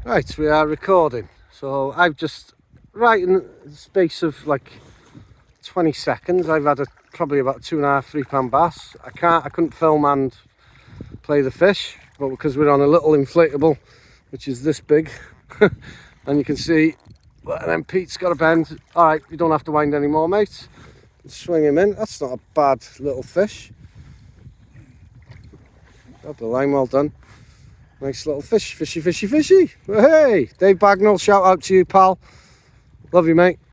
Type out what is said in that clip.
Right, we are recording. So I've just, right in the space of like 20 seconds, I've had probably about 2.5, £3 bass. I couldn't film and play the fish, but because we're on a little inflatable, which is this big, and you can see, and then Pete's got a bend. All right, you don't have to wind anymore, mate. Swing him in. That's not a bad little fish. Got the line, well done. Nice little fish, fishy, fishy, fishy. Hey, Dave Bagnall, shout out to you, pal. Love you, mate.